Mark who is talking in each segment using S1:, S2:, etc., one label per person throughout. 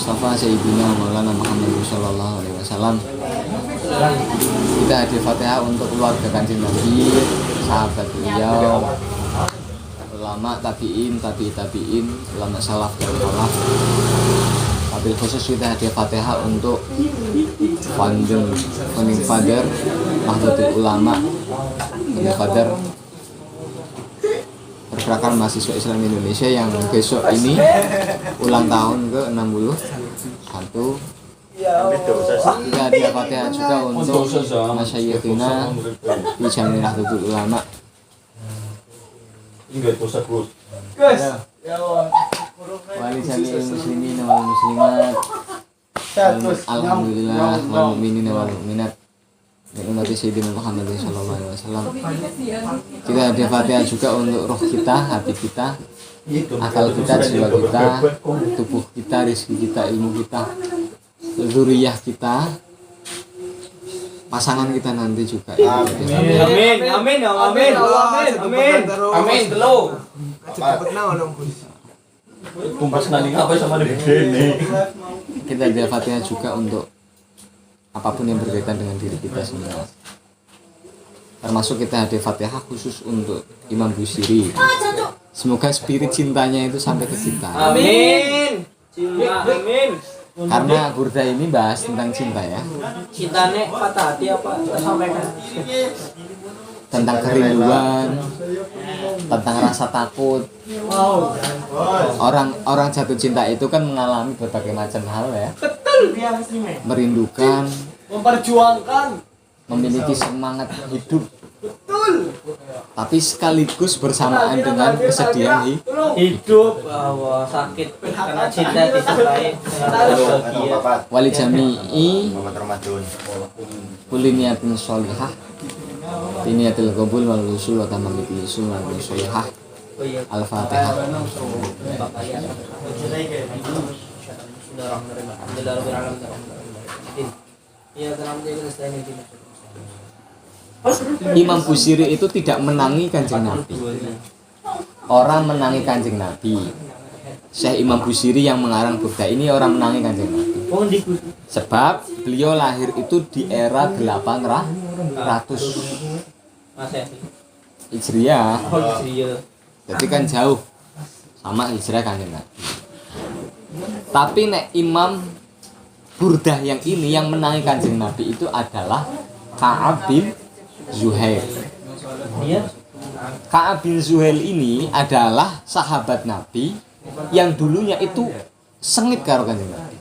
S1: Mustafa Sayyidina Maulana Muhammad sallallahu alaihi wasallam. Kita hadir Fatihah untuk keluarga Kanjeng Nabi, sahabat beliau, ulama tabi'in, tabi'in, ulama salaf dan khalaf. Wabil khusus kita hadir Fatihah untuk founding father Nahdlatul Ulama, founding father pergerakan mahasiswa Islam Indonesia yang besok ini ulang tahun ke-61. Kita hadir Fatihah juga untuk Masyayikhina di Jami Nahdlatul Ulama. Wali jami muslimin wal muslimat, alhamdulillah wal mu'minin wal mu'minat, umat Sayyidina Muhammad sallallahu alaihi wasallam. Kita hadir Fatihah juga untuk roh kita, hati kita, akal kita, jiwa kita, tubuh kita, rezeki kita, ilmu kita, zuriyah kita, pasangan kita nanti juga.
S2: Amin, amin, amin, amin, amin, telu.
S3: Cepet naon
S2: Kumpas nali apa sama ini.
S1: Kita hadir Fatihah juga untuk apapun yang berkaitan dengan diri kita semua. Termasuk kita hadir Fatihah khusus untuk Imam Busiri. Semoga spirit cintanya itu sampai ke kita.
S2: Amin. Cinta, amin.
S1: Karena burda ini bahas tentang cinta ya.
S2: Cintanya patah hati apa? Sampaikan.
S1: Tentang kerinduan, tentang rasa takut. Orang jatuh cinta itu kan mengalami berbagai macam hal ya. Merindukan,
S2: Memperjuangkan.
S1: memiliki semangat hidup. Tapi sekaligus bersamaan dengan kesedihan
S2: Hidup sakit karena cinta disertai dengan bahagia.
S1: Wali jami'i kuliniatin sholihah biniatil qabul wal usul wa tamamil usul wal sholihah. Al-Fatihah. Imam Busiri itu tidak menangi Kanjeng Nabi. Orang menangi Kanjeng Nabi. Syekh Imam Busiri yang mengarang burda ini orang menangi Kanjeng Nabi. Sebab beliau lahir itu di era 800 Hijriah. Jadi kan jauh sama hijrah Kanjeng Nabi. Tapi nek Imam burdah yang ini yang menangi Kanjeng Nabi itu adalah Ka'ab bin Zuhair. Ka'ab bin Zuhair ini adalah sahabat Nabi yang dulunya itu sengit karo Kanjeng Nabi.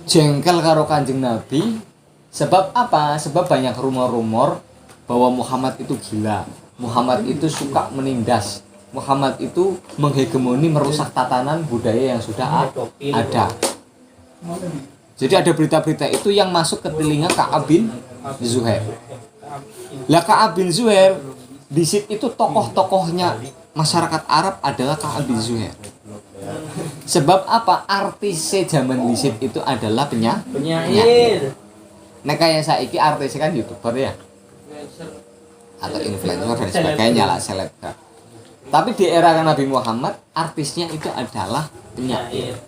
S1: Jengkel karo Kanjeng Nabi. Sebab apa? Sebab banyak rumor-rumor bahwa Muhammad itu gila. Muhammad itu suka menindas. Muhammad itu menghegemoni, merusak tatanan budaya yang sudah ada. Jadi ada berita-berita itu yang masuk ke telinga Ka'ab bin Zuhair. Lah Ka'ab bin Zuhair di situ itu tokoh-tokohnya masyarakat Arab adalah Ka'ab bin Zuhair. Sebab apa? Artis zaman di situ itu adalah penyair. Nah kayak saiki artis kan YouTuber ya, atau influencer dan sebagainya lah, selebgram. Tapi di era Nabi Muhammad artisnya itu adalah penyair.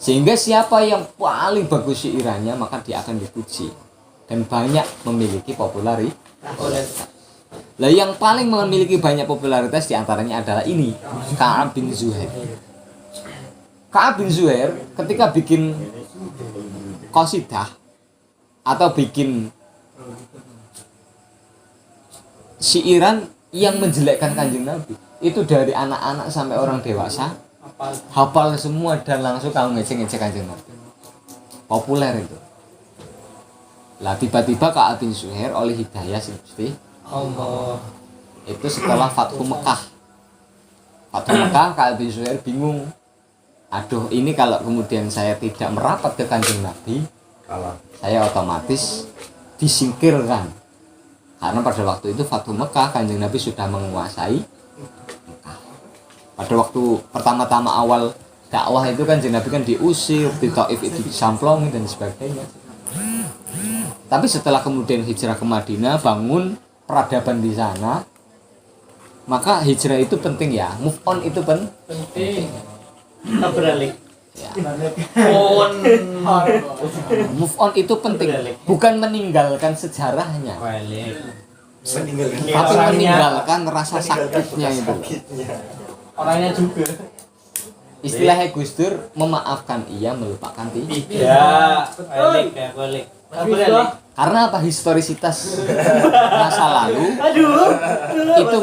S1: Sehingga siapa yang paling bagus syairannya maka dia akan dipuji dan banyak memiliki popularitas. Lah yang paling memiliki banyak popularitas diantaranya adalah ini Ka'ab bin Zuhair. Ka'ab bin Zuhair ketika bikin qasidah atau bikin syairan yang menjelekkan Kanjeng Nabi itu dari anak-anak sampai orang dewasa hafal semua dan langsung kamu ngecek-ngecek Kanjeng Nabi. Populer itu. Lah tiba-tiba Ka'ab bin Zuhair oleh hidayah Gusti Allah. Itu setelah Fathu Mekah. Fathu Mekah Ka'ab bin Zuhair bingung. Aduh, ini kalau kemudian saya tidak merapat ke Kanjeng Nabi, saya otomatis disingkirkan. Karena pada waktu itu Fathu Mekah Kanjeng Nabi sudah menguasai Mekah. Pada waktu pertama-tama awal dakwah itu kan Kanjeng Nabi kan diusir, di Taif itu disamplongi dan sebagainya. Tapi setelah kemudian hijrah ke Madinah, bangun peradaban di sana, maka hijrah itu penting ya, move on itu penting. Ya.
S2: Pon.
S1: Move on itu penting, bukan meninggalkan sejarahnya, tapi meninggalkan rasa sakitnya itu.
S2: Orangnya juga.
S1: Istilahnya Gus Dur, memaafkan ia, melupakan tidak.
S2: Ya, balik.
S1: Karena apa? Historisitas masa lalu itu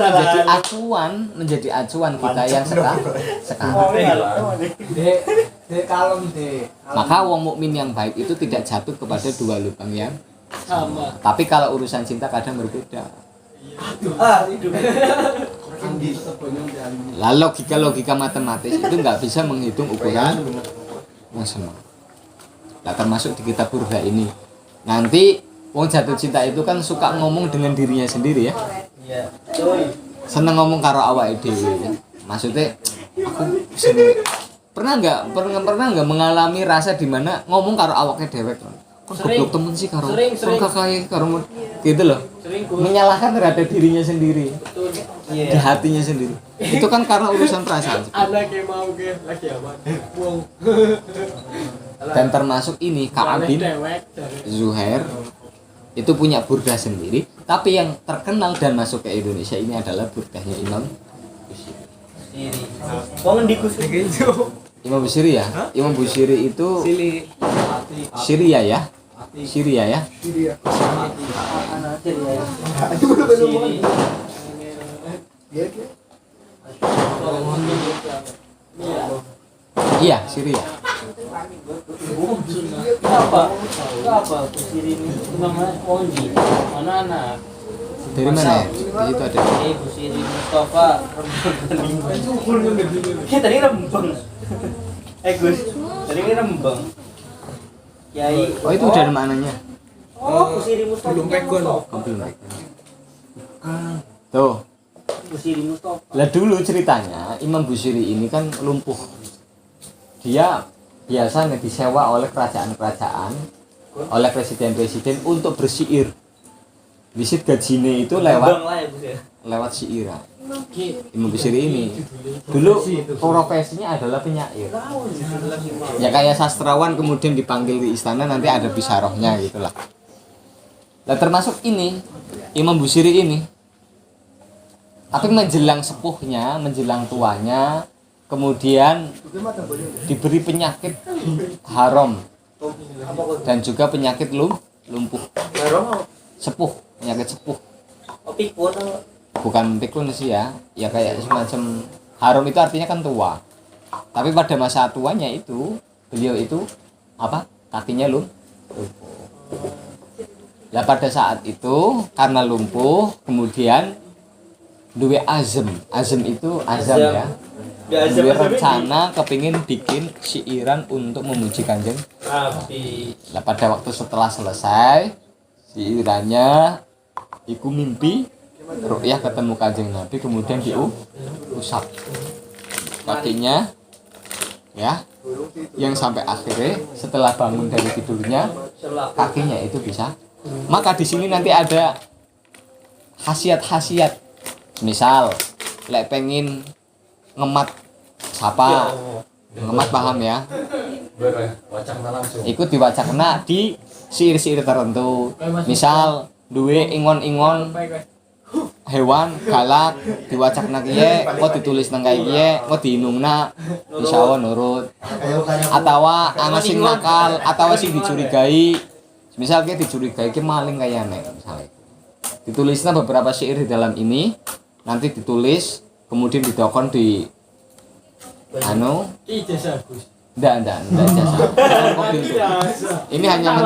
S1: menjadi acuan kita yang sekarang. Maka wong mukmin yang baik itu tidak jatuh kepada dua lubang yang sama. Tapi kalau urusan cinta kadang berbeda. Lah logika matematis itu nggak bisa menghitung ukuran maksimal. Nah, termasuk di kitab Burda ini. Nanti wong jatuh cinta itu kan suka ngomong dengan dirinya sendiri ya. Seneng ngomong karo awake dhewe. Maksudnya aku seneng. Pernah nggak mengalami rasa di mana ngomong karo awake dhewe kan? Kok goblok temen sih karo kakak karo gitu loh. Menyalahkan terhadap dirinya sendiri. Di hatinya sendiri. Itu kan karena urusan perasaan.
S3: Anak yang mau ke lagi aman. Wong.
S1: Dan termasuk ini Ka'ab bin Zuhair itu punya burdah sendiri, tapi yang terkenal dan masuk ke Indonesia ini adalah burdahnya Imam Busiri. Imam Busiri ya? Imam Busiri itu Syria ya? Syria ya? Iya, Syria.
S4: Apa Busiri ini namanya Ondi mana anak
S1: Dari mana ya? Di situ ada.
S4: Busiri Mustafa tadi Rembang Gus tadi ini Rembang Yai
S1: Oh itu dari mananya?
S4: Busiri Mustafa belum pegon
S1: Tuh.
S4: Busiri Mustafa
S1: Lah dulu ceritanya Imam Busiri ini kan lumpuh. Dia biasanya disewa oleh kerajaan-kerajaan, oleh presiden-presiden untuk bersiir. Visit gajinya itu lewat syair. Imam Busiri ini dulu profesinya adalah penyair. Ya kayak sastrawan kemudian dipanggil di istana nanti ada bisarohnya gitulah. Lah termasuk ini Imam Busiri ini. Tapi menjelang sepuhnya, menjelang tuanya, kemudian diberi penyakit haram dan juga penyakit lumpuh. Penyakit sepuh. Bukan pikun sih ya kayak semacam haram itu artinya kan tua. Tapi pada masa tuanya itu beliau itu apa? Kakinya lumpuh. Lah pada saat itu karena lumpuh kemudian duwe azam itu azam ya. Duwe rencana kepingin bikin syairan untuk memuji Kanjeng Nabi. Lah pada waktu setelah selesai syairannya iku mimpi ru'yah ketemu Kanjeng Nabi kemudian diusap kakinya ya yang sampai akhirnya setelah bangun dari tidurnya kakinya itu bisa. Maka di sini nanti ada khasiat-khasiat. Misal lek pengen ngemat sapa ngemat paham ya ikut diwacakna di syair-syair tertentu. Misal duwe ingon-ingon hewan galak diwacakna kiye kok ditulis nang kiye kok diinungna insyaallah nurut atawa ana sing nakal atawa sing dicurigai. Misal ki dicurigai ki maling kayane misalnya ditulisnya beberapa syair di dalam ini nanti ditulis kemudian didokon di
S3: ijazah Gus.
S1: enggak ijazah. Ini hanya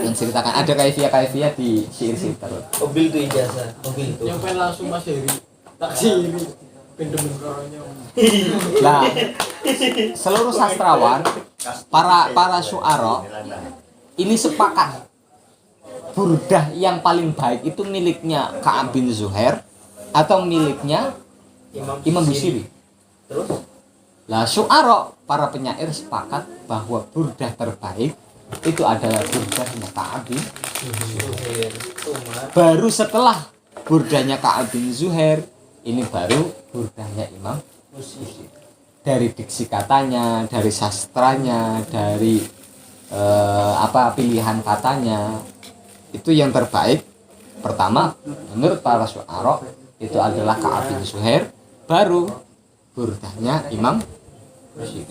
S1: menceritakan ada kaifiah di syair-syair terus.
S4: mobil itu ijazah mobil itu
S3: Nyampe langsung Mas Heri. Taksi ini pindemen karonya.
S1: Nah, seluruh sastrawan para syu'ara ini sepakat burdah yang paling baik itu miliknya Ka'ab bin Zuhair atau miliknya Imam Busiri.
S4: terus
S1: Lah syu'ara para penyair sepakat bahwa burdah terbaik itu adalah burdahnya Ka'ab bin Zuhair. Baru setelah burdahnya Ka'ab bin Zuhair ini baru burdahnya Imam Busiri. dari diksi katanya, dari sastranya, dari pilihan katanya, itu yang terbaik. Pertama, menurut para syu'ara itu adalah Ka'ab bin Zuhair, baru burdahnya Imam Busiri.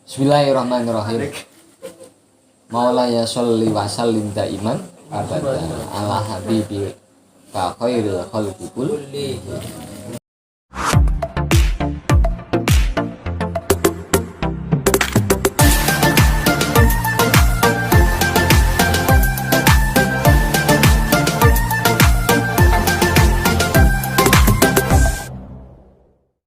S1: Bismillahirrahmanirrahim. Maulaya sholli wa sallim daiman abada ala habibi ka khairil khalqi kulli.